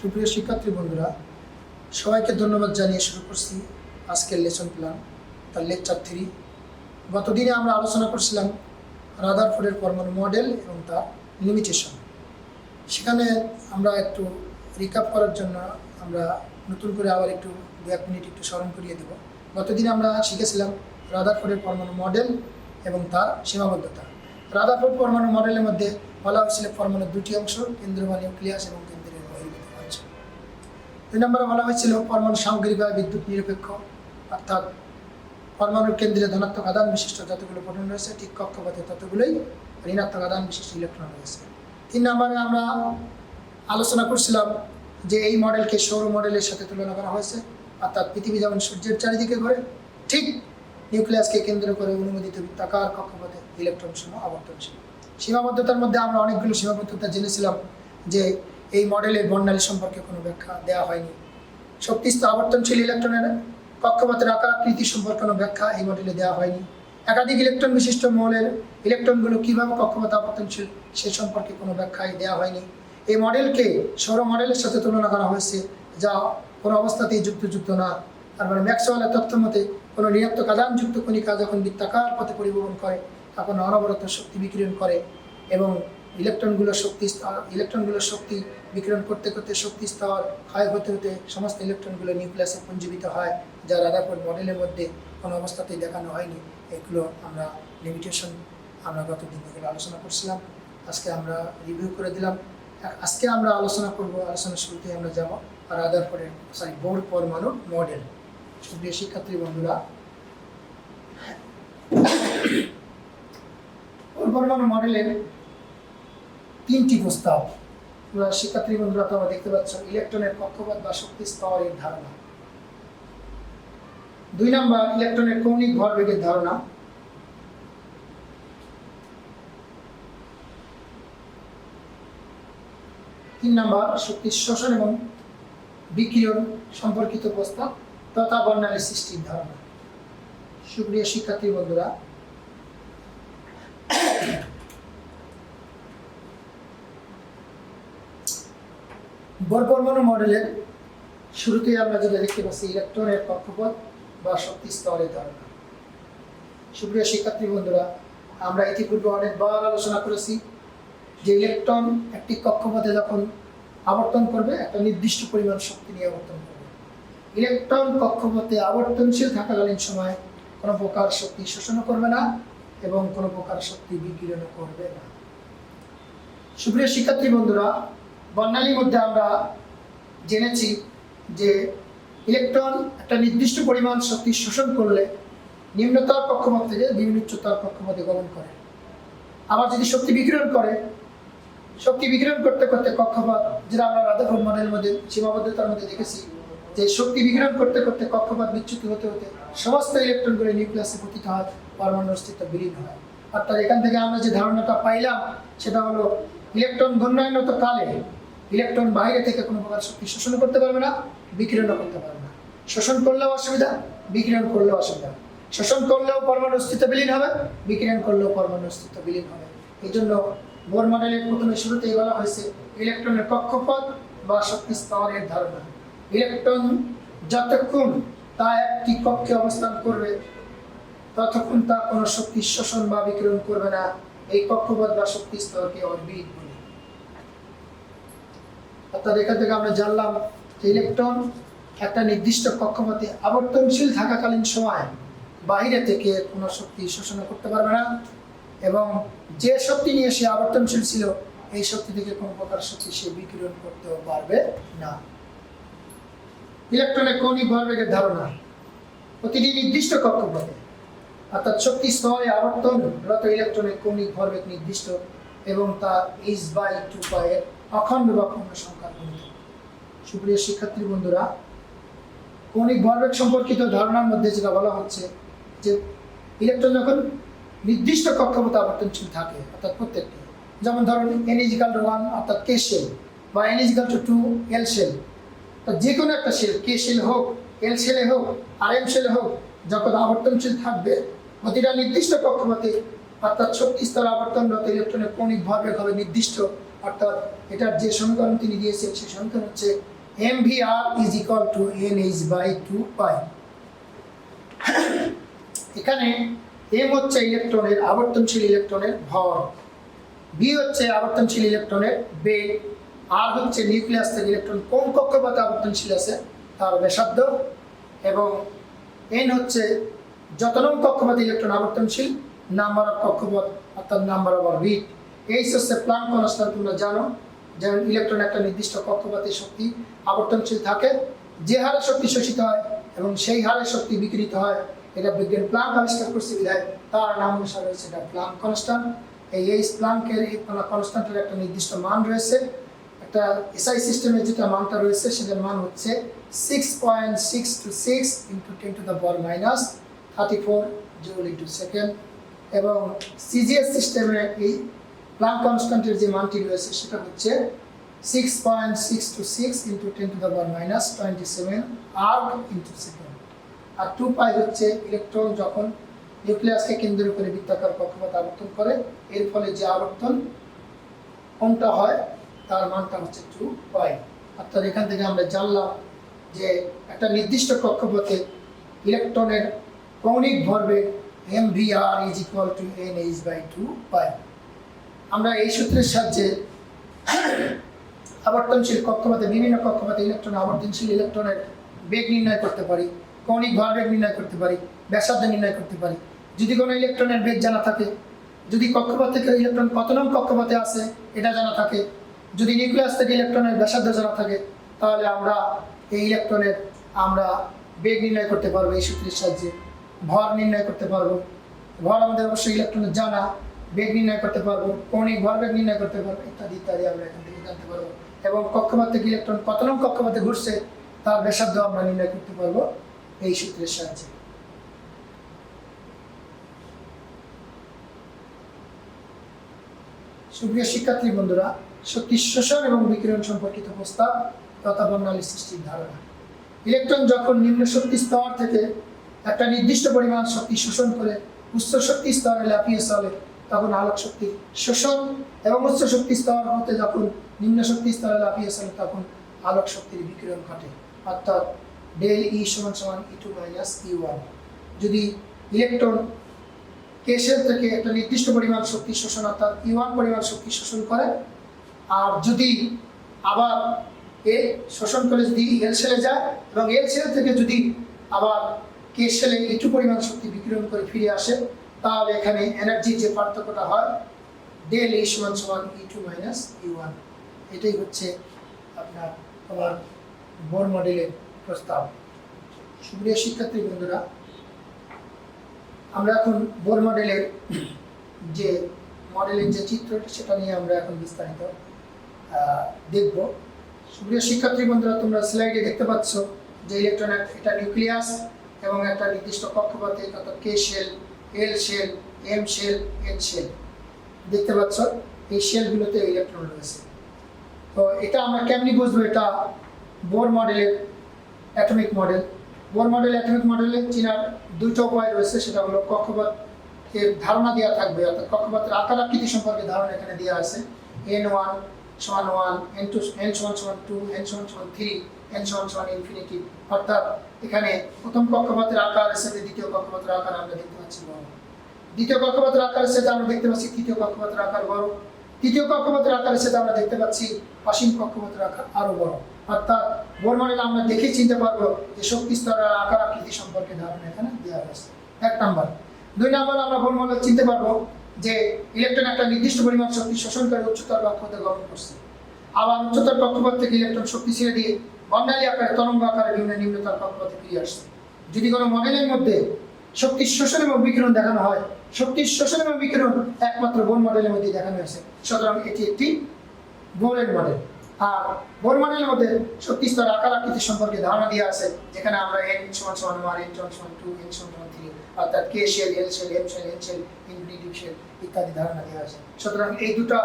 সুপ্রিয় শিক্ষার্থী বন্ধুরা, সবাইকে ধন্যবাদ জানিয়ে শুরু করছি আজকের লেসন প্ল্যান, তার লেকচার 3। গতদিনে আমরা আলোচনা করছিলাম রাদারফোর্ডের পরমাণু মডেল এবং তার লিমিটেশন। সেখানে আমরা একটু রিক্যাপ করার জন্য আমরা নতুন করে আবার একটু 1 মিনিট একটু স্মরণ করিয়ে দেব। গতদিনে আমরা শিখেছিলাম রাদারফোর্ডের পরমাণু মডেল এবং তার সীমাবদ্ধতা। রাদারফোর্ড পরমাণু মডেলের মধ্যে বলা হয়েছিল পরমাণুর 2টি অংশ, কেন্দ্র বা নিউক্লিয়াস এবং কেন্দ্রের বহির্ভূত অংশ। 2 নম্বরে বলা হয়েছিল পরমাণু সামগ্রিকভাবে বিদ্যুৎ নিরপেক্ষ, অর্থাৎ পরমাণুর কেন্দ্রে ধনাত্মক আধান বিশিষ্ট যতগুলো প্রোটন রয়েছে ঠিক কক্ষপথে ততগুলোই ঋণাত্মক আধান বিশিষ্ট ইলেকট্রন রয়েছে। 3 নম্বরে আমরা আলোচনা করছিলাম যে এই মডেলকে সৌর মডেলের সাথে তুলনা করা হয়েছে, অর্থাৎ পৃথিবী যেমন সূর্যের চারিদিকে ঘোরে ঠিক নিউক্লিয়াসকে কেন্দ্র করে অনুমোদিত বৃত্তাকার কক্ষপথে ইলেকট্রন সমূহ আবর্তনশীল। সীমাবদ্ধতার মধ্যে আমরা অনেকগুলো সীমাবদ্ধতা জেনেছিলাম যে এই মডেলের বর্ণালী সম্পর্কে কোনো ব্যাখ্যা দেওয়া হয়নি। শক্তিস্থ আবর্তনশীল ইলেকট্রনের কক্ষপথের আকার আকৃতি সম্পর্কে কোনো ব্যাখ্যা এই মডেলে দেওয়া হয়নি। একাধিক ইলেকট্রন বিশিষ্ট মৌলের ইলেকট্রনগুলো কীভাবে কক্ষপথ আবর্তনশীল সে সম্পর্কে কোনো ব্যাখ্যাই দেওয়া হয়নি। এই মডেলকে সৌর মডেলের সাথে তুলনা করা হয়েছে, যা কোনো অবস্থাতেই যুক্ত না। তার মানে ম্যাক্সওয়েলের তথ্য মতে কোনো ঋণাত্মক আধানযুক্ত কণিকা যখন বৃত্তাকার পথে পরিবহন করে তখন অনবরত শক্তি বিকিরণ করে এবং ইলেকট্রনগুলোর শক্তি বিকিরণ করতে করতে শক্তি স্তর ক্ষয় হতে হতে সমস্ত ইলেকট্রনগুলো নিউক্লিয়াসে পুঞ্জীবিত হয়, যা রাদারফোর্ড মডেলের মধ্যে কোনো অবস্থাতেই দেখানো হয়নি। এগুলো আমরা লিমিটেশন আমরা গত দিনগুলো আলোচনা করছিলাম, আজকে আমরা রিভিউ করে দিলাম। আজকে আমরা আলোচনার শুরুতে আমরা যাব রাদারফোর্ডের বোর পরমাণু মডেল। সুপ্রিয় শিক্ষার্থী বন্ধুরা, বোর পরমাণু মডেলের 3টি প্রস্তাব। শিক্ষার্থী বন্ধুরা তোমরা দেখতে পাচ্ছ ইলেকট্রনের কক্ষপথ বা শক্তি স্তরের ধারণা। 2 নম্বর ইলেকট্রনের কৌণিক ভরবেগের ধারণা। 3 নম্বর শক্তি শোষণ এবং বিকিরণ সম্পর্কিত প্রস্তাব তথা বর্ণালী সৃষ্টির ধারণা। সুপ্রিয় শিক্ষার্থী বন্ধুরা, বোর পরমাণু মডেলের শুরুতেই আমরা যেটা দেখতে পাচ্ছি ইলেকট্রনের কক্ষপথ বা শক্তি স্তরের ধারণা। সুপ্রিয় শিক্ষার্থী বন্ধুরা, আমরা ইতিপূর্বে অনেকবার আলোচনা করেছি যে ইলেকট্রন একটি কক্ষপথে যখন আবর্তন করবে একটা নির্দিষ্ট পরিমাণ শক্তি নিয়ে আবর্তন করবে। ইলেকট্রন কক্ষপথে আবর্তনশীল থাকাকালীন সময় কোনো প্রকার শক্তি শোষণ করবে না এবং কোনো প্রকার শক্তি বিকিরণ করবে না। সুপ্রিয় শিক্ষার্থী বন্ধুরা, বর্ণালীর মধ্যে আমরা জেনেছি যে ইলেকট্রন একটা নির্দিষ্ট পরিমাণ শক্তি শোষণ করলে নিম্নতর কক্ষপথ থেকে বিভিন্ন উচ্চতর কক্ষপথে গমন করে। আবার যদি শক্তি বিকিরণ করতে করতে কক্ষপথ, যেটা আমরা রাদারফোর্ড মডেলের মধ্যে সীমাবদ্ধতার মধ্যে দেখেছি যে শক্তি বিকিরণ করতে করতে কক্ষপথ বিচ্যুত হতে হতে সমস্ত ইলেকট্রনগুলো নিউক্লিয়াসে পতিত হয়, পরমাণুর অস্তিত্ব বিলীন হয়। অর্থাৎ এখান থেকে আমরা যে ধারণাটা পাইলাম সেটা হলো ইলেকট্রন ঘূর্ণায়নত কালে ইলেকট্রন বাইরে থেকে কোনো প্রকার শক্তি শোষণ করতে পারবে না, বিকিরণও করতে পারবে না। শোষণ করলেও অসুবিধা, বিকিরণ করলেও অসুবিধা। শোষণ করলেও পরমাণুর অস্তিত্ব বিলীন হবে, বিকিরণ করলেও পরমাণুর অস্তিত্ব বিলীন হবে। এই জন্য বোর মডেলের প্রথমে শুরুতেই বলা হয়েছে ইলেকট্রনের কক্ষপথ বা শক্তি স্তরের ধারণা। ইলেকট্রন যতক্ষণ তা একটি কক্ষে অবস্থান করবে ততক্ষণ তা কোনো শক্তি শোষণ বা বিকিরণ করবে না। এই কক্ষপথ বা শক্তি স্তরকে অরবিট বলে। অর্থাৎ এখান থেকে আমরা জানলাম যে ইলেকট্রন একটা নির্দিষ্ট কক্ষপথে আবর্তনশীল থাকাকালীন সময় বাইরে থেকে কোনো শক্তি শোষণ করতে পারবে না এবং যে শক্তি নিয়ে সে আবর্তনশীল ছিল এই শক্তি থেকে কোনো প্রকার শক্তি সে বিকিরণ করতেও পারবে না। ইলেকট্রনের কৌণিক ভরবেগের ধারণা। প্রতিটি নির্দিষ্ট কক্ষপথে অর্থাৎ শক্তি স্তরে আবর্তনরত ইলেকট্রনের কৌণিক ভরবেগ নির্দিষ্ট এবং তা h/2π এর অখণ্ড বা পূর্ণ সংখ্যার গুণিত। সুপ্রিয় শিক্ষার্থী বন্ধুরা, কৌণিক ভরবেগ সম্পর্কিত ধারণার মধ্যে যেটা বলা হচ্ছে যে ইলেকট্রন যখন নির্দিষ্ট কক্ষপথে আবর্তনশীল থাকে, অর্থাৎ প্রত্যেকটি, যেমন ধরুন n=1 অর্থাৎ k শেল বা n=2 l শেল, যে কোনো একটা শেল k শেল হোক, l শেলে হোক, m শেলে হোক, যখন আবর্তনশীল থাকবে প্রতিটা নির্দিষ্ট কক্ষপথে অর্থাৎ শক্তি স্তর আবর্তনরত ইলেকট্রনের কৌণিক ভরবেগ হবে নির্দিষ্ট। অর্থাৎ এটার যে সমীকরণ তিনি দিয়েছেন সেই সমীকরণ হচ্ছে MVR is equal to NH/2 পাই। এখানে M হচ্ছে ইলেকট্রনের আবর্তনশীল ইলেকট্রনের ভর, B হচ্ছে আবর্তনশীল ইলেকট্রনের বেগ, R হচ্ছে নিউক্লিয়াস থেকে ইলেকট্রন কোন কক্ষপথে আবর্তনশীল আছে তার ব্যাসার্ধ, এবং N হচ্ছে যত নং কক্ষপথে ইলেকট্রন আবর্তনশীল নাম্বার অফ কক্ষপথ অর্থাৎ নাম্বার অফ অরবিট। এই হচ্ছে প্লাঙ্ক কনস্ট্যান্ট। তোমরা জানো যেমন ইলেকট্রন একটা নির্দিষ্ট কক্ষপথে শক্তি আবর্তনশীল থাকে, যে হারে শক্তি শোষিত হয় এবং সেই হারে শক্তি বিকিরিত হয়, এটা বিজ্ঞান প্লাঙ্ক আবিষ্কার করছে বিধায় তার নাম অনুসারে হচ্ছে এটা প্লাঙ্ক কনস্ট্যান্ট। এই প্লাঙ্কের এই কনস্ট্যান্টের একটা নির্দিষ্ট মান রয়েছে। একটা এসআই সিস্টেমে যেটা মানটা রয়েছে সেটার মান হচ্ছে 6.626 × 10⁻34 জুল / সেকেন্ড, এবং সিজিএস সিস্টেমে এই প্লাঙ্ক কনস্ট্যান্টের যে মানটি রয়েছে সেটা হচ্ছে 6.626 × 10⁻27 আর্ক / সেকেন্ড। আর 2 পাই হচ্ছে ইলেকট্রন যখন নিউক্লিয়াসকে কেন্দ্র করে বৃত্তাকার কক্ষপথ আবর্তন করে, এর ফলে যে আবর্তন কোনটা হয় তার মানটা হচ্ছে 2 পাই। অর্থাৎ এখান থেকে আমরা জানলাম যে একটা নির্দিষ্ট কক্ষপথে ইলেকট্রনের কৌণিক ভরবেগ MVR is equal to NH/2 পাই। আমরা এই সূত্রের সাহায্যে আবর্তনশীল কক্ষপথে বিভিন্ন কক্ষপথে ইলেকট্রন আবর্তনশীল ইলেকট্রনের বেগ নির্ণয় করতে পারি, কৌণিক ভরবেগ নির্ণয় করতে পারি, ব্যাসার্ধ নির্ণয় করতে পারি। যদি কোনো ইলেকট্রনের বেগ জানা থাকে, যদি কক্ষপথ থেকে ইলেকট্রন কত নং কক্ষপথে আছে এটা জানা থাকে, যদি নিউক্লিয়াস থেকে ইলেকট্রনের ব্যাসার্ধ জানা থাকে, তাহলে আমরা এই ইলেকট্রনের বেগ নির্ণয় করতে পারবো এই সূত্রের সাহায্যে, ভর নির্ণয় করতে পারবো। ভর আমাদের অবশ্যই ইলেকট্রনের জানা, বেগ নির্ণয় করতে পারবো, কৌণিক ভরবেগ নির্ণয় করতে পারবো, ইত্যাদি ইত্যাদি আমরা এখান থেকে জানতে পারবো। এবং কক্ষপথ থেকে ইলেকট্রন কত নং কক্ষপথে ঘুরছে তার ব্যাসার্ধ আমরা নির্ণয় করতে পারবো এই সূত্রের সাহায্যে। সুপ্রিয় শিক্ষার্থী বন্ধুরা, শক্তি শোষণ এবং বিকিরণ সম্পর্কিত প্রস্তাব তথা বর্ণালী সৃষ্টির ধারণা। ইলেকট্রন যখন নিম্ন শক্তি স্তর থেকে একটা নির্দিষ্ট পরিমাণ শক্তি শোষণ করে উচ্চ শক্তি স্তরে লাফিয়ে চলে, তখন আলোক শক্তি শোষণ, এবং উচ্চ শক্তি স্তর হতে যখন নিম্ন শক্তি স্তরে লাফিয়ে চলে তখন আলোক শক্তির বিকিরণ ঘটে। অর্থাৎ ডেল ই = E2 - E1। যদি ইলেকট্রন কে শেল থেকে একটা নির্দিষ্ট পরিমাণ শক্তি শোষণ অর্থাৎ E1 পরিমাণ শক্তি শোষণ করে, আর যদি আবার এ শোষণ করে যদি এল শেলে যায় এবং এল শেল থেকে যদি আবার কে শেলে E2 পরিমাণ শক্তি বিকিরণ করে ফিরে আসে, তাহলে এখানে এনার্জির যে পার্থক্যটা হয় ডেল ই = E2 - E1। এটাই হচ্ছে আপনার আমার বোর মডেলের প্রস্তাব। সুপ্রিয় শিক্ষার্থী বন্ধুরা, আমরা এখন বোর মডেলের যে চিত্রটি সেটা নিয়ে আমরা এখন বিস্তারিত দেখব। সুপ্রিয় শিক্ষার্থী বন্ধুরা, তোমরা স্লাইডে দেখতে পাচ্ছ যে ইলেকট্রন এটা নিউক্লিয়াস এবং একটা নির্দিষ্ট কক্ষপথে অর্থাৎ K shell, L shell, M shell, N shell দেখতে পাচ্ছ। এই শেলগুলোতে ইলেকট্রন রয়েছে। তো এটা আমরা কেমনি বুঝবো? এটা বোর মডেলের atomic model. Bohr model atomic মডেলে চেনার দুটো উপায় রয়েছে। সেটা হলো কক্ষপথের ধারণা দেওয়া থাকবে, অর্থাৎ কক্ষপথের আকার আকৃতি সম্পর্কে ধারণা এখানে দেওয়া আছে। n1 = 1, n2 n = 2, n = 3, n = infinity. অর্থাৎ এখানে প্রথম কক্ষপথের আকারের সাথে দ্বিতীয় কক্ষপথের আকার আমরা দেখতে পাচ্ছি বড়, দ্বিতীয় কক্ষপথের আকারের সাথে আমরা দেখতে পাচ্ছি তৃতীয় কক্ষপথের আকার বড়, তৃতীয় কক্ষপথের আকারের সাথে আমরা দেখতে পাচ্ছি অসীম কক্ষপথের আকার আরো বড়। অর্থাৎ বোর মডেল আমরা দেখে চিনতে পারবো যে শক্তি স্তরের আকার আকৃতি সম্পর্কে ধারণা এখানে দেওয়া হয়েছে। 1 নাম্বার। 2 নাম্বার, আমরা বোর মডেল চিনতে পারবো যে ইলেকট্রন একটা নির্দিষ্ট পরিমাণ শক্তি শোষণ করে উচ্চতর কক্ষপথে গমন করছে, আবার উচ্চতর কক্ষপথ থেকে ইলেকট্রন শক্তি ছেড়ে দিয়ে বর্ণালী আকারে তরঙ্গ আকারে নিম্নতর কক্ষপথে ফিরে আসছে। যদি কোনো মডেলের মধ্যে শক্তি শোষণ এবং বিকিরণ দেখানো হয়, শক্তি শোষণ এবং বিকিরণ একমাত্র বোর মডেলের মধ্যে দেখানো হয়েছে। সুতরাং এটি একটি বোরের মডেল। আর বোর মডেলের মধ্যে শক্তি স্তর আকার আকৃতি সম্পর্কে ধারণা দেওয়া আছে, যেখানে আমরা n = 1, n = 2, n = 3 অর্থাৎ K shell, L shell, M shell, N shell, infinitive shell ইত্যাদি ধারণা দেওয়া আছে। সুতরাং এই দুটো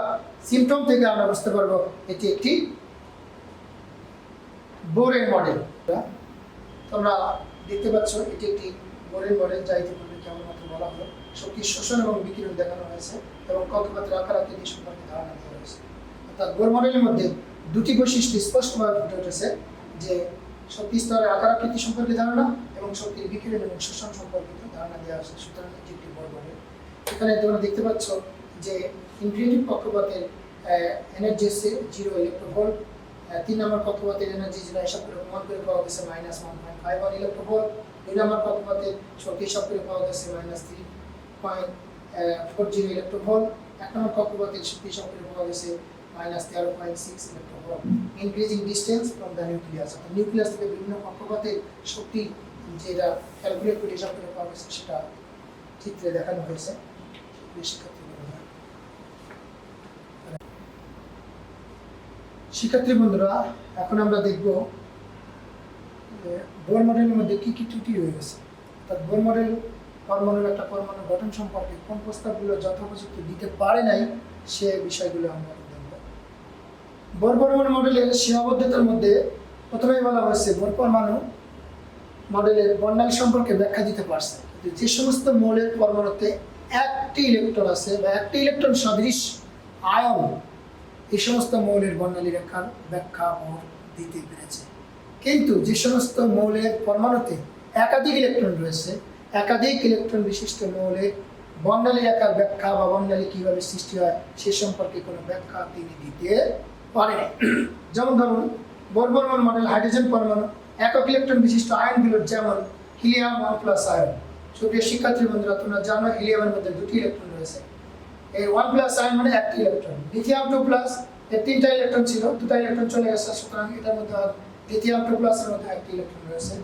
সিম্পটম থেকে আমরা বুঝতে পারবো এটি একটি বোরের মডেল। তোমরা দেখতে পাচ্ছ এটি একটি বোরের মডেল, যা ইতিপূর্বে কেবলমাত্র বলা হলো। শক্তি শোষণ এবং বিকিরণ দেখানো হয়েছে এবং কক্ষপথের আকার আকৃতি সম্পর্কে ধারণা দেওয়া হয়েছে। অর্থাৎ বোর মডেলের মধ্যে দুটি বৈশিষ্ট্য স্পষ্টভাবে ফুটে উঠেছে। যে শক্তি স্তরের আকার আকৃতি সম্পর্কে ধারণা এবং শক্তির বিকিরণ এবং শোষণ সম্পর্কিত ধারণা দেওয়া আছে। সুতরাং এটি একটি বোর মডেল। এখানে তোমরা দেখতে পাচ্ছ যে ইনফিনিটিভ কক্ষপথের এনার্জি হচ্ছে 0 ইলেকট্রোভোল্ট, 3 নম্বর কক্ষপথের এনার্জি যেটা হিসাব করে প্রমাণ করে পাওয়া গেছে -1.51 ইলেকট্রোভোল্ট, 2 নম্বর কক্ষপথের শক্তি হিসাব করে পাওয়া গেছে -3.40 ইলেকট্রোভোল্ট, 1 নম্বর কক্ষপথের শক্তি হিসাব করে পাওয়া গেছে -13.6 electronvolt. Increasing distance from the nucleus, nucleus থেকে বিভিন্ন কক্ষপথের শক্তি যেটা ক্যালকুলেট করে হিসাব করে পাওয়া গেছে সেটা চিত্রে দেখানো হয়েছে। শিক্ষার্থী বন্ধুরা, এখন আমরা দেখব বোর মডেলের মধ্যে কি কি ত্রুটি রয়ে গেছে। অর্থাৎ বোর মডেল পরমাণুর একটা পরমাণু গঠন সম্পর্কে কোন প্রস্তাবগুলো যথোপযুক্ত দিতে পারে নাই সে বিষয়গুলো আমরা দেখব। বোর পরমাণু মডেলের সীমাবদ্ধতার মধ্যে প্রথমেই বলা হয়েছে বোর পরমাণু মডেলের বর্ণালী সম্পর্কে ব্যাখ্যা দিতে পারছে যে সমস্ত মৌলের পরমাণুতে একটি ইলেকট্রন আছে বা একটি ইলেকট্রন সদৃশ আয়ন, এই সমস্ত মৌলের বর্ণালী রেখার ব্যাখ্যা বোর দিতে পেরেছে। কিন্তু যে সমস্ত মৌলের পরমাণুতে একাধিক ইলেকট্রন রয়েছে, একাধিক ইলেকট্রন বিশিষ্ট মৌলের বর্ণালী রেখার ব্যাখ্যা বা বর্ণালী কিভাবে সৃষ্টি হয় সে সম্পর্কে কোনো ব্যাখ্যা তিনি দিতে পারেন। যেমন ধরুন বোর পরমাণু মডেল হাইড্রোজেন পরমাণু একক ইলেকট্রন বিশিষ্ট আয়নগুলোর যেমন হিলিয়াম 1+ আয়ন। সুপ্রিয় শিক্ষার্থী বন্ধুরা, তোমরা জানো হিলিয়ামের মধ্যে 2টি ইলেকট্রন রয়েছে। এই 1+ আয়ন মানে একটি ইলেকট্রন। লিথিয়াম 2+, এর 3টা ইলেকট্রন ছিল, 2টা ইলেকট্রন চলে গেছে, সুতরাং এটার মধ্যে লিথিয়াম 2+ এর মধ্যে একটি ইলেকট্রন রয়েছে।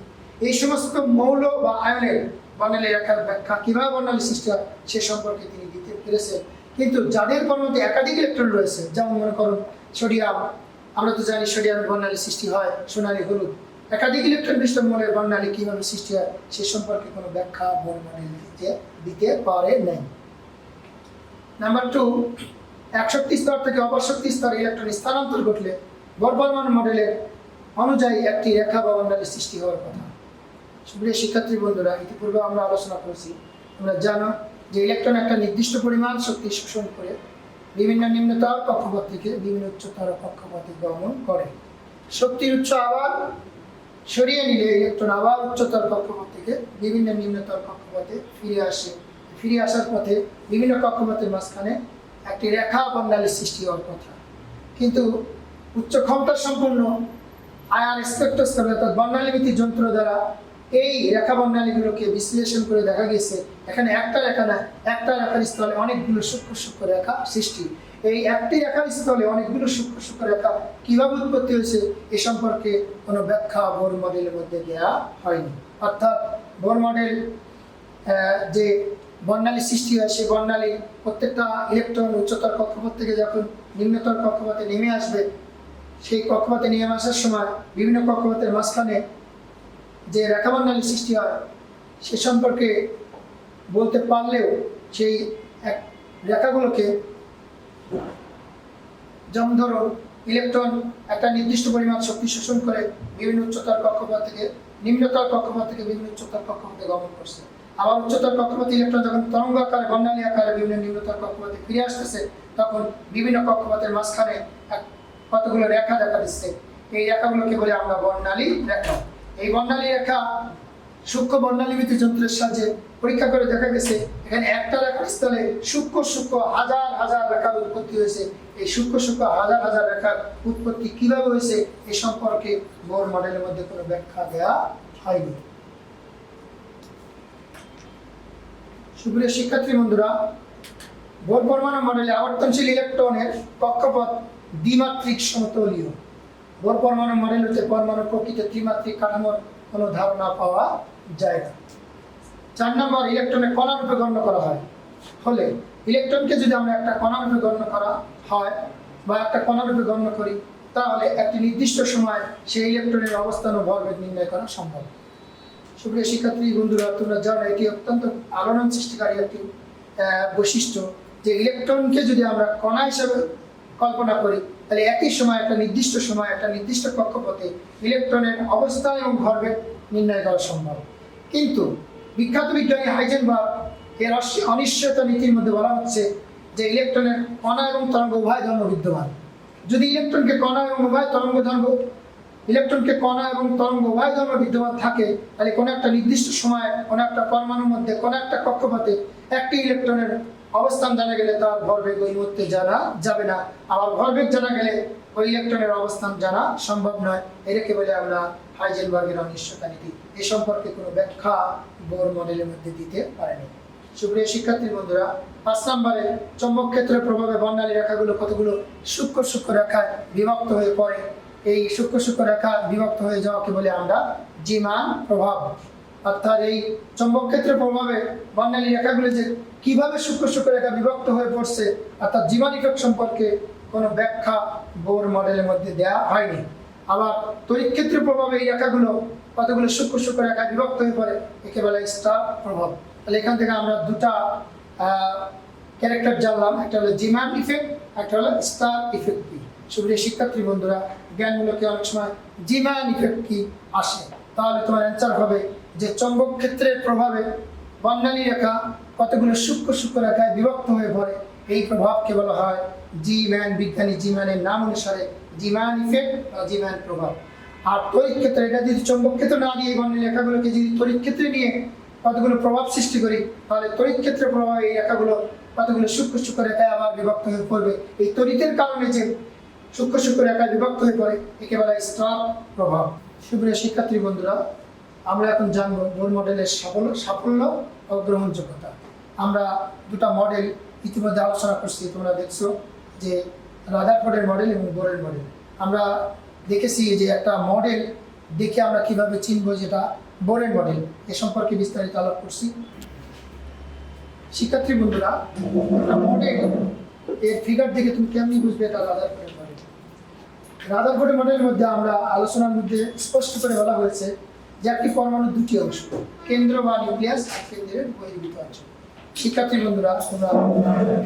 এই সমস্ত মৌল বা আয়নের বর্ণালী রেখার ব্যাখ্যা কিভাবে বর্ণালী সৃষ্টি হয় সে সম্পর্কে তিনি দিতে পেরেছেন। কিন্তু যাদের পরমাণুতে একাধিক ইলেকট্রন রয়েছে, যেমন মনে করুন সোডিয়াম, আমরা তো জানি সোডিয়ামের বর্ণালী সৃষ্টি হয় সোনালী হলুদ, একাধিক ইলেকট্রন বিশিষ্ট মৌলের বর্ণালী কিভাবে সৃষ্টি হয় সে সম্পর্কে কোনো ব্যাখ্যা বোর মডেল দিতে পারে নাই। নাম্বার 2, এক শক্তি স্তর থেকে অপর শক্তি স্তরে ইলেকট্রন স্থানান্তর ঘটলে বোর পরমাণু মডেলের অনুযায়ী একটি রেখা বা বর্ণালী সৃষ্টি হওয়ার কথা। সুপ্রিয় শিক্ষার্থী বন্ধুরা, ইতিপূর্বে আমরা আলোচনা করেছি, তোমরা জানো যে ইলেকট্রন একটা নির্দিষ্ট পরিমাণ শক্তি শোষণ করে বিভিন্ন নিম্নতর কক্ষপথ থেকে বিভিন্ন উচ্চতর কক্ষপথে গমন করে। শক্তির উৎস আবার সরিয়ে নিলে ইলেকট্রন আবার উচ্চতর কক্ষপথ থেকে বিভিন্ন নিম্নতর কক্ষপথে ফিরে আসে। ফিরে আসার পথে বিভিন্ন কক্ষপথের মাঝখানে একটি রেখা বর্ণালী সৃষ্টি হওয়ার কথা। কিন্তু উচ্চ ক্ষমতা সম্পন্ন আয়ার স্পেকট্রোস্কোপি অর্থাৎ বর্ণালীমিতি যন্ত্র দ্বারা এই রেখা বর্ণালীগুলোকে বিশ্লেষণ করে দেখা গেছে এখানে একটা রেখা না, একটা রেখার স্থলে অনেকগুলো সূক্ষ্ম সূক্ষ্ম রেখা সৃষ্টি। এই একটি রেখার স্থলে অনেকগুলো সূক্ষ্ম সূক্ষ্ম রেখা কিভাবে উৎপত্তি হয়েছে এ সম্পর্কে কোনো ব্যাখ্যা বোর মডেলের মধ্যে দেওয়া হয়নি। অর্থাৎ বোর মডেল যে বর্ণালী সৃষ্টি হয় সেই বর্ণালী প্রত্যেকটা ইলেকট্রন উচ্চতর কক্ষপথ থেকে যখন নিম্নতর কক্ষপথে নেমে আসবে, সেই কক্ষপথে নেমে আসার সময় বিভিন্ন কক্ষপথের মাঝখানে যে রেখা বর্ণালী সৃষ্টি হয় সে সম্পর্কে বলতে পারলেও সেই এক রেখাগুলোকে, যেমন ধরুন ইলেকট্রন একটা নির্দিষ্ট পরিমাণ শক্তি শোষণ করে বিভিন্ন উচ্চতর কক্ষপথ থেকে নিম্নতর কক্ষপথ থেকে বিভিন্ন উচ্চতর কক্ষপথে গমন করছে, আবার উচ্চতর কক্ষপথে ইলেকট্রন যখন তরঙ্গ আকারে বর্ণালী আকারে বিভিন্ন নিম্নতর কক্ষপথে ফিরে আসতেছে তখন বিভিন্ন কক্ষপথের মাঝখানে কতগুলো রেখা দেখা দিচ্ছে। এই রেখাগুলোকে বলে আমরা বর্ণালী রেখা। এই বর্ণালী রেখা সূক্ষ্ম বর্ণালীমিতি যন্ত্রের সাহায্যে পরীক্ষা করে দেখা গেছে এখানে একটা রেখার স্থলে সূক্ষ্ম সূক্ষ্ম হাজার হাজার রেখার উৎপত্তি হয়েছে। এই সূক্ষ্ম সূক্ষ্ম হাজার হাজার রেখার উৎপত্তি কিভাবে হয়েছে এ সম্পর্কে বোর মডেলের মধ্যে কোনো ব্যাখ্যা দেওয়া হয়নি। সুপ্রিয় শিক্ষার্থী বন্ধুরা, বোর পরমাণু মডেলে আবর্তনশীল ইলেকট্রনের কক্ষপথ দ্বিমাত্রিক সমতলীয়। বোর পরমাণু মডেল হতে পরমাণু প্রকৃত ত্রিমাত্রিক কাঠামোর কোনো ধারণা পাওয়া যায় না। 4 নম্বর, ইলেকট্রনের কণা রূপে গণ্য করা হয়। ফলে ইলেকট্রনকে যদি আমরা একটা কণা রূপে গণ্য করা হয় বা একটা কণা রূপে গণ্য করি তাহলে একটি নির্দিষ্ট সময় সেই ইলেকট্রনের অবস্থান ও ভরবেগ নির্ণয় করা সম্ভব। সুপ্রিয় শিক্ষার্থী বন্ধুরা, তোমরা জানো এটি অত্যন্ত আলোড়ন সৃষ্টিকারী একটি বৈশিষ্ট্য যে ইলেকট্রনকে যদি আমরা কণা হিসেবে কল্পনা করি তাহলে একই সময় একটা নির্দিষ্ট সময় একটা নির্দিষ্ট কক্ষপথে ইলেকট্রনের অবস্থান এবং ভরবেগ নির্ণয় করা সম্ভব। কিন্তু বিখ্যাত বিজ্ঞানী হাইজেনবার্গ এর অনিশ্চয়তা নীতির মধ্যে বলা হচ্ছে যে ইলেকট্রনের কণা এবং তরঙ্গ উভয় ধর্ম বিদ্যমান। যদি ইলেকট্রনকে কণা এবং উভয় তরঙ্গ ধর্ম ইলেকট্রনকে কণা এবং তরঙ্গ উভয় ধর্ম বিদ্যমান থাকে, তাহলে কোনো একটা নির্দিষ্ট সময়ে কোনো একটা পরমাণুর মধ্যে কোনো একটা কক্ষপথে একটি ইলেকট্রনের অবস্থান জানা গেলে তার ভরবেগ ওই মুহূর্তে জানা যাবে না, আবার ভরবেগ জানা গেলে ওই ইলেকট্রনের অবস্থান জানা সম্ভব নয়। এটাকে বলে আমরা হাইজেনবার্গের অনিশ্চয়তা নীতি। এ সম্পর্কে কোনো ব্যাখ্যা বোর মডেলের মধ্যে দিতে পারেনি। সুপ্রিয় শিক্ষার্থী বন্ধুরা, 5 নম্বরে চৌম্বক ক্ষেত্রের প্রভাবে বর্ণালী রেখাগুলো কতগুলো সূক্ষ্ম সূক্ষ্ম রেখায় বিভক্ত হয়ে পড়ে। এই সূক্ষ্ম সূক্ষ্ম রেখা বিভক্ত হয়ে যাওয়াকে বলে আমরা জীমান প্রভাব। অর্থাৎ এই চৌম্বক ক্ষেত্রের প্রভাবে বর্ণালী রেখাগুলো যে কিভাবে সূক্ষ্ম সূক্ষ্ম রেখা বিভক্ত হয়ে পড়ছে, অর্থাৎ জীমান ইফেক্ট সম্পর্কে কোনো ব্যাখ্যা বোর মডেলের মধ্যে দেওয়া হয়নি। আবার তড়িৎ ক্ষেত্রের প্রভাবে এই রেখাগুলো কতগুলো সূক্ষ্ম সূক্ষ্ম রেখায় বিভক্ত হয়ে পড়ে, একে বলে স্টার প্রভাব। তাহলে এখান থেকে আমরা দুটা ক্যারেক্টার জানলাম, একটা হলো জীমান ইফেক্ট, একটা হলো স্টার ইফেক্ট কি। সুপ্রিয় শিক্ষার্থী বন্ধুরা, জ্ঞানমূলকে অনেক সময় জীমান ইফেক্ট কি আসে, তাহলে তোমার অ্যান্সার হবে যে চৌম্বক ক্ষেত্রের প্রভাবে বর্ণালী রেখা কতগুলো সূক্ষ্ম সূক্ষ্ম রেখায় বিভক্ত হয়ে পড়ে, এই প্রভাবকে বলা হয় জি-ম্যান। বিজ্ঞানী জি-ম্যানের নাম অনুসারে জীমান ইফেক্ট বা জীমান প্রভাব। আর তড়িৎ ক্ষেত্রে, এটা যদি চৌম্বক ক্ষেত্র না দিয়ে বর্ণালী রেখাগুলোকে যদি তড়িৎ ক্ষেত্রে নিয়ে কতগুলো প্রভাব সৃষ্টি করি, তাহলে তড়িৎ ক্ষেত্রের প্রভাবে এই রেখাগুলো কতগুলো সূক্ষ্ম সূক্ষ্ম রেখায় আবার বিভক্ত হয়ে পড়বে। এই তড়িতের কারণে যে সূক্ষ্ম সূক্ষ্ম রেখায় বিভক্ত হয়ে পড়ে, একে বলা হয় স্টার প্রভাব। সুপ্রিয় শিক্ষার্থী বন্ধুরা, আমরা এখন জানবো বোর মডেলের সাফল্য ও গ্রহণযোগ্যতা। আমরা দুটা মডেল ইতিমধ্যে আলোচনা করছি, তোমরা দেখছো যে রাদারফোর্ডের মডেল এবং বোরের মডেল। আমরা দেখেছি যে একটা মডেল দেখে আমরা কিভাবে চিনবো যেটা বোরের মডেল, এ সম্পর্কে বিস্তারিত আলাপ করছি। শিক্ষার্থী বন্ধুরা, একটা মডেল এর ফিগার দেখে তুমি কেমনি বুঝবে এটা রাদারফোর্ডের মডেল। রাদারফোর্ডের মডেলের মধ্যে আমরা আলোচনার মধ্যে স্পষ্ট করে বলা হয়েছে যে একটি পরমাণুর দুটি অংশ, কেন্দ্র বা নিউক্লিয়াস আর কেন্দ্রের বহির্ভূত অঞ্চল। শিক্ষার্থী বন্ধুরা, তোমরা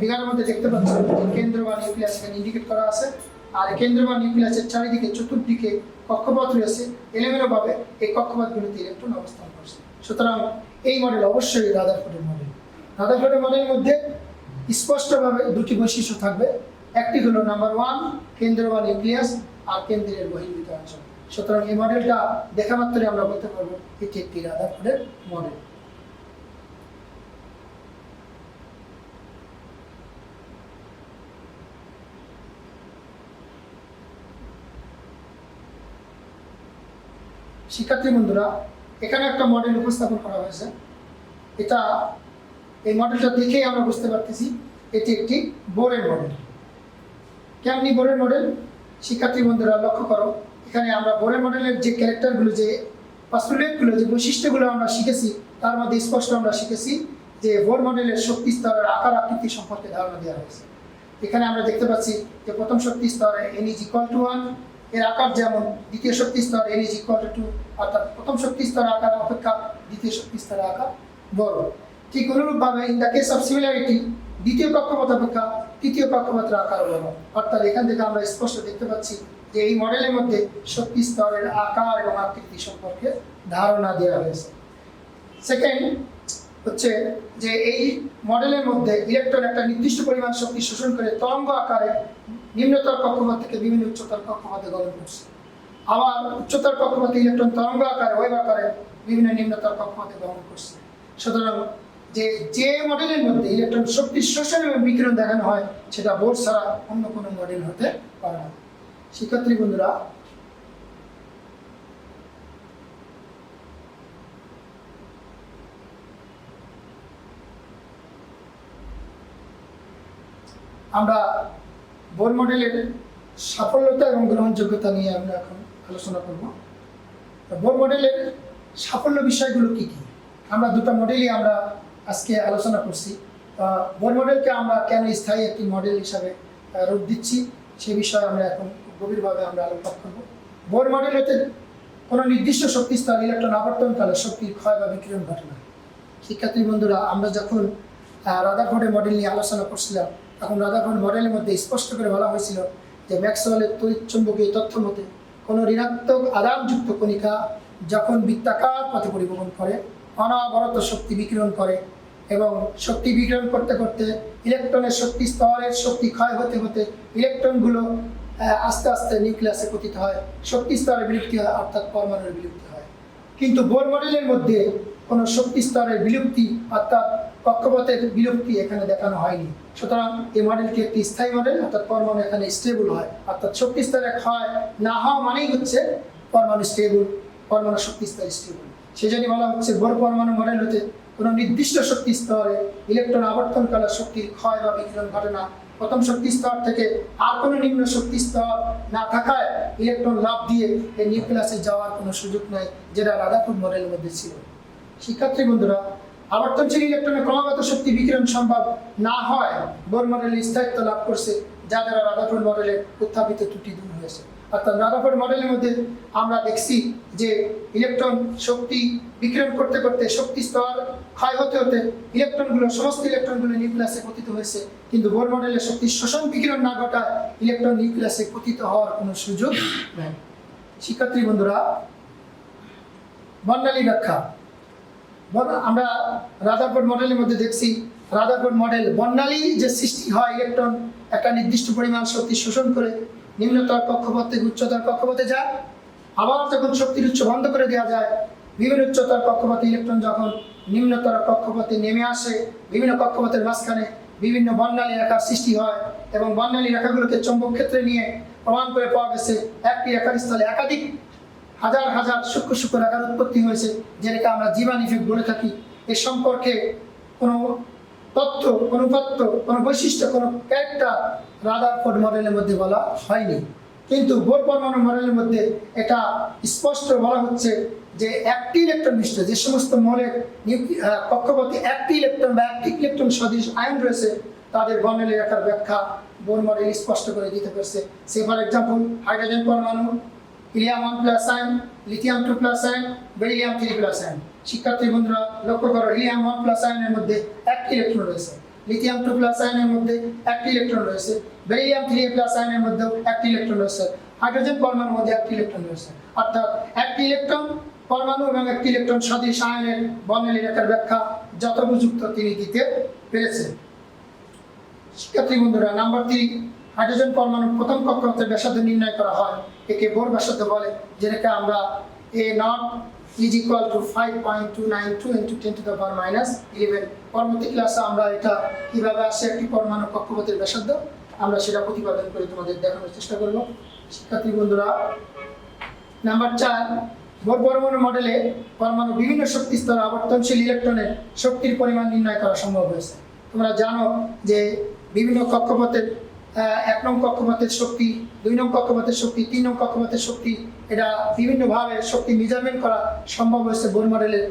ফিগারের মধ্যে দেখতে পাচ্ছ যে কেন্দ্র বা নিউক্লিয়াস এখানে ইন্ডিকেট করা আছে, আর কেন্দ্র বা নিউক্লিয়াসের চারিদিকে চতুর্দিকে কক্ষপথ রয়েছে এলোমেলোভাবে। এই কক্ষপথগুলোতে ইলেকট্রন অবস্থান করছে। সুতরাং এই মডেল অবশ্যই রাদারফোর্ডের মডেল। রাদারফোর্ডের মডেলের মধ্যে স্পষ্টভাবে দুটি বৈশিষ্ট্য থাকবে। একটি হলো নাম্বার 1 কেন্দ্র বা নিউক্লিয়াস, আর কেন্দ্রের বহির্ভূত অঞ্চল। সুতরাং এই মডেলটা দেখা মাত্রই আমরা বলতে পারবো এটি একটি রাদারফোর্ডের মডেল। শিক্ষার্থী বন্ধুরা, এখানে একটা মডেল উপস্থাপন করা হয়েছে। এই মডেলটা দেখেই আমরা বুঝতে পারতেছি এটি একটি বোরের মডেল। কেমনি বোরের মডেল? শিক্ষার্থী বন্ধুরা লক্ষ্য করো, এখানে আমরা বোরের মডেলের যে ক্যারেক্টারগুলো, যে পাস্তুলেটগুলো, যে বৈশিষ্ট্যগুলো আমরা শিখেছি, তার মধ্যে স্পষ্ট আমরা শিখেছি যে বোর মডেলের শক্তি স্তরের আকার আকৃতি সম্পর্কে ধারণা দেওয়া হয়েছে। এখানে আমরা দেখতে পাচ্ছি যে প্রথম শক্তি স্তরে n=1, এর আকার যেমন দ্বিতীয় শক্তি স্তর n=2, অর্থাৎ প্রথম শক্তি স্তরের আকার অপেক্ষা দ্বিতীয় শক্তি স্তরের আকার বড়। ঠিক অনুরূপভাবে in the case of similarity, দ্বিতীয় কক্ষপথ অপেক্ষা তৃতীয় কক্ষপথের আকার বড়। অর্থাৎ এখান থেকে আমরা স্পষ্ট দেখতে পাচ্ছি যে এই মডেলের মধ্যে শক্তি স্তরের আকার এবং আকৃতি সম্পর্কে ধারণা দেওয়া হয়েছে। সেকেন্ড হচ্ছে যে এই মডেলের মধ্যে ইলেকট্রন একটা নির্দিষ্ট পরিমাণ শক্তি শোষণ করে তরঙ্গ আকারে নিম্নতর কক্ষপথ থেকে বিভিন্ন উচ্চতর কক্ষপথে গমন করছে। আবার উচ্চতর কক্ষপথে ইলেকট্রন তরঙ্গ আকারে ওয়েভ আকারে বিভিন্ন নিম্নতর কক্ষপথে গমন করছে। সুতরাং যে মডেলের মধ্যে ইলেকট্রন শক্তি শোষণ এবং বিকিরণ দেখানো হয়, সেটা বোর ছাড়া অন্য কোনো মডেল হতে পারে না। শিক্ষার্থী বন্ধুরা, আমরা বোর মডেলের সাফল্যতা এবং গ্রহণযোগ্যতা নিয়ে আমরা এখন আলোচনা করব। বোর মডেলের সাফল্য বিষয়গুলো কি কি? আমরা দুটো মডেলই আমরা আজকে আলোচনা করছি। বোর মডেলকে আমরা কেন স্থায়ী একটি মডেল হিসাবে রূপ দিচ্ছি, সে বিষয়ে আমরা এখন গভীরভাবে আমরা আলোকপাত করব। বোর মডেলেতে কোনো নির্দিষ্ট শক্তি স্তর ইলেকট্রন আবর্তনকালে শক্তির ক্ষয় বা বিকিরণ ঘটে না। শিক্ষার্থী বন্ধুরা, আমরা যখন রাদারফোর্ডের মডেল নিয়ে আলোচনা করছিলাম, তখন রাদারফোর্ড মডেলের মধ্যে স্পষ্ট করে বলা হয়েছিল যে ম্যাক্সওয়েলের তড়িৎচুম্বকীয় তথ্য মতে কোনো ঋণাত্মক আধানযুক্ত কণিকা যখন বৃত্তাকার পথে পরিভ্রমণ করে, অনবরত শক্তি বিকিরণ করে এবং শক্তি বিকিরণ করতে করতে ইলেকট্রনের শক্তি স্তরের শক্তি ক্ষয় হতে হতে ইলেকট্রনগুলো আস্তে আস্তে নিউক্লিয়াসে পতিত হয়, শক্তি স্তরের বিলুপ্তি হয়, অর্থাৎ পরমাণুর বিলুপ্তি হয়। কিন্তু বোর মডেলের মধ্যে কোনো শক্তি স্তরের বিলুপ্তি অর্থাৎ কক্ষপথের বিলুপ্তি এখানে দেখানো হয়নি। সুতরাং এই মডেলটি একটি স্থায়ী মডেল, অর্থাৎ পরমাণু এখানে স্টেবল হয়, অর্থাৎ শক্তি স্তরে ক্ষয় না হওয়া মানেই হচ্ছে পরমাণু স্টেবল, পরমাণু শক্তি স্তর স্টেবল। সেজন্য বলা হচ্ছে বোর পরমাণু মডেল হতে কোনো নির্দিষ্ট শক্তি স্তরে ইলেকট্রন আবর্তনকালের শক্তির ক্ষয় বা বিকিরণ ঘটে না। প্রথম শক্তি স্তর থেকে আর কোনো নিম্ন শক্তি স্তর না থাকায় ইলেকট্রন লাফ দিয়ে এই নিউক্লিয়াসে যাওয়ার কোনো সুযোগ নেই, যেটা রাদারফোর্ড মডেলের মধ্যে ছিল। শিক্ষার্থী বন্ধুরা, আবর্তনশীল ইলেকট্রনের ক্রমাগত শক্তি বিকিরণ সম্ভব না হয় বোর মডেলের স্থায়িত্ব লাভ করছে, যা দ্বারা রাদারফোর্ড মডেলের উত্থাপিত ত্রুটি দূর হয়েছে। অর্থাৎ রাদারফোর্ড মডেলের মধ্যে আমরা দেখছি যে ইলেকট্রন শক্তি বিকিরণ করতে করতে শক্তি স্তর ক্ষয় হতে হতে সমস্ত ইলেকট্রনগুলো নিউক্লিয়াসে পতিত হয়েছে, কিন্তু বোর মডেলের শক্তি শোষণ বিকিরণ না ঘটায় ইলেকট্রন নিউক্লিয়াসে পতিত হওয়ার কোনো সুযোগ নেই। শিক্ষার্থী বন্ধুরা, বর্ণালী ব্যাখ্যা। আমরা রাদারফোর্ড মডেলের মধ্যে দেখছি রাদারফোর্ড মডেল বর্ণালী যে সৃষ্টি হয়, ইলেকট্রন একটা নির্দিষ্ট পরিমাণ শক্তি শোষণ করে নিম্নতর কক্ষপথ থেকে উচ্চতর কক্ষপথে যায়। আবার যখন শক্তির উৎস বন্ধ করে দেওয়া যায়, বিভিন্ন উচ্চতর কক্ষপথে ইলেকট্রন যখন নিম্নতর কক্ষপথে নেমে আসে, বিভিন্ন কক্ষপথের মাঝখানে বিভিন্ন বর্ণালী রেখার সৃষ্টি হয় এবং বর্ণালী রেখাগুলোকে চৌম্বক ক্ষেত্রে নিয়ে প্রমাণ করে পাওয়া গেছে একটি রেখার স্থলে একাধিক হাজার হাজার সূক্ষ্ম সূক্ষ্ম রেখার উৎপত্তি হয়েছে, যেটাকে আমরা জীবান ইফেক্ট বলে থাকি। এ সম্পর্কে কোনো তথ্য, কোনো উপাত্ত, কোনো বৈশিষ্ট্য, কোনো ক্যারেক্টার রাদারফোর্ড মডেলের মধ্যে বলা হয়নি। কিন্তু বোর পরমাণু মডেলের মধ্যে এটা স্পষ্ট বলা হচ্ছে যে একটি ইলেকট্রন বিশিষ্ট যে সমস্ত মৌলের কক্ষপথে একটি ইলেকট্রন বা একটি ইলেকট্রন সদৃশ আয়ন রয়েছে, তাদের বর্ণালী রেখার ব্যাখ্যা বোর মডেল স্পষ্ট করে দিতে পারছে। সে ফর এক্সাম্পল, হাইড্রোজেন পরমাণু, helium 1+ ion, lithium 2+ ion, beryllium 3+ ion. শিক্ষার্থী বন্ধুরা লক্ষ্য করো, হিলিয়াম 1+ আয়নের মধ্যে একটি ইলেকট্রন রয়েছে, লিথিয়াম 2+ আয়নের মধ্যে একটি ইলেকট্রন রয়েছে, বেরিলিয়াম 3+ আয়নের মধ্যেও একটি ইলেকট্রন রয়েছে, হাইড্রোজেন পরমাণুর মধ্যে একটি ইলেকট্রন রয়েছে। অর্থাৎ একটি ইলেকট্রন পরমাণু এবং একটি ইলেকট্রন সদৃশ আয়নের বর্ণালী রেখার ব্যাখ্যা যথোপযুক্ত তিনি দিতে পেরেছেন। শিক্ষার্থী বন্ধুরা, নাম্বার 3, হাইড্রোজেন পরমাণুর প্রথম কক্ষপথের ব্যাসার্ধ নির্ণয় করা হয়, একে বোর ব্যাসার্ধ বলে, যেটাকে আমরা A0 is equal to 5.292 into 10⁻⁻11। পরবর্তী ক্লাসে আমরা এটা কিভাবে আসে একটি পরমাণু কক্ষপথের ব্যাসার্ধ আমরা সেটা প্রতিপাদন করে তোমাদের দেখানোর চেষ্টা করব। শিক্ষার্থী বন্ধুরা, নাম্বার 4, বোর পরমাণু মডেলে পরমাণু বিভিন্ন শক্তি স্তর আবর্তনশীল ইলেকট্রনের শক্তির পরিমাণ নির্ণয় করা সম্ভব হয়েছে। তোমরা জানো যে বিভিন্ন কক্ষপথের 1 নং কক্ষপথের শক্তি, 2 নং কক্ষপথের শক্তি, 3 নং কক্ষপথের শক্তি, এটা বিভিন্নভাবে শক্তি মেজারমেন্ট করা সম্ভব হয়েছে বোর মডেলের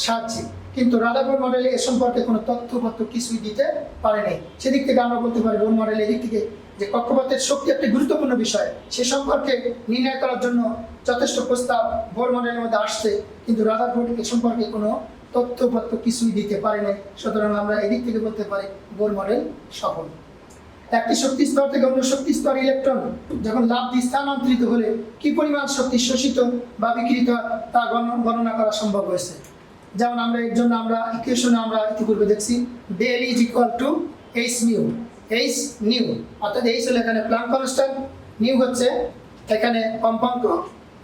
সাহায্যে। কিন্তু রাদারফোর্ড মডেলে এ সম্পর্কে কোনো তথ্যপত্র কিছুই দিতে পারে নাই। সেদিক থেকে আমরা বলতে পারি বোর মডেল এদিক থেকে যে কক্ষপথের শক্তি একটি গুরুত্বপূর্ণ বিষয়, সে সম্পর্কে নির্ণয় করার জন্য যথেষ্ট প্রস্তাব বোর মডেলের মধ্যে আসছে, কিন্তু রাদারফোর্ড এ সম্পর্কে কোনো তথ্যপত্র কিছুই দিতে পারে নাই। সুতরাং আমরা এদিক থেকে বলতে পারি বোর মডেল সফল। একটি শক্তি স্তর থেকে অন্য শক্তি স্তর ইলেকট্রন যখন লাফ দিয়ে স্থানান্তরিত হলে কি পরিমাণ শক্তি শোষিত বা বিকিরিত তা গণনা করা সম্ভব হয়েছে। যেমন আমরা এর জন্য আমরা ইকুয়েশনে আমরা ইতিপূর্বে দেখছি del is equal to h new, অর্থাৎ h হলো এখানে প্ল্যাঙ্ক কনস্ট্যান্ট, নিউ হচ্ছে এখানে কম্পাঙ্ক,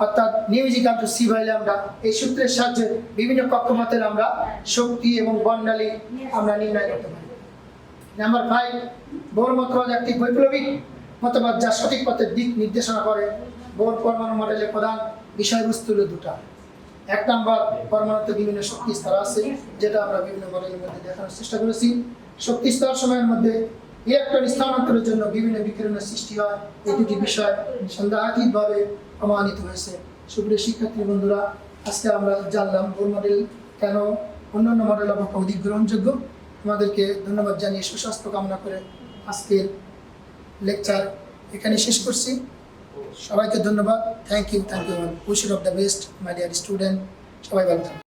অর্থাৎ nu is equal to c by lambda. এই সূত্রের সাহায্যে বিভিন্ন কক্ষপথের আমরা শক্তি এবং বর্ণালী আমরা নির্ণয় করতে পারি। নাম্বার 5, বোর মতবাদ একটি বৈপ্লবিক মতবাদ যা সঠিক পথের দিক নির্দেশনা করে। বোর পরমাণু মডেলের প্রধান বিষয়বস্তু হলো 2টা। 1 নাম্বার, পরমাণুতে বিভিন্ন শক্তি স্তর আছে, যেটা আমরা বিভিন্ন মডেলের মধ্যে দেখানোর চেষ্টা করেছি। শক্তি স্তর সময়ের মধ্যে ইলেকট্রন স্থানান্তরের জন্য বিভিন্ন বিকিরণের সৃষ্টি হয়। এই 2টি বিষয় সন্দেহাতীতভাবে প্রমাণিত হয়েছে। সুপ্রিয় শিক্ষার্থী বন্ধুরা, আজকে আমরা জানলাম বোর মডেল কেন অন্যান্য মডেল অপেক্ষা অধিক গ্রহণযোগ্য। তোমাদেরকে ধন্যবাদ জানিয়ে সুস্বাস্থ্য কামনা করে আজকের লেকচার এখানে শেষ করছি। সবাইকে ধন্যবাদ। Thank you wish of the best my dear student. সবাই ভালো থাকুন।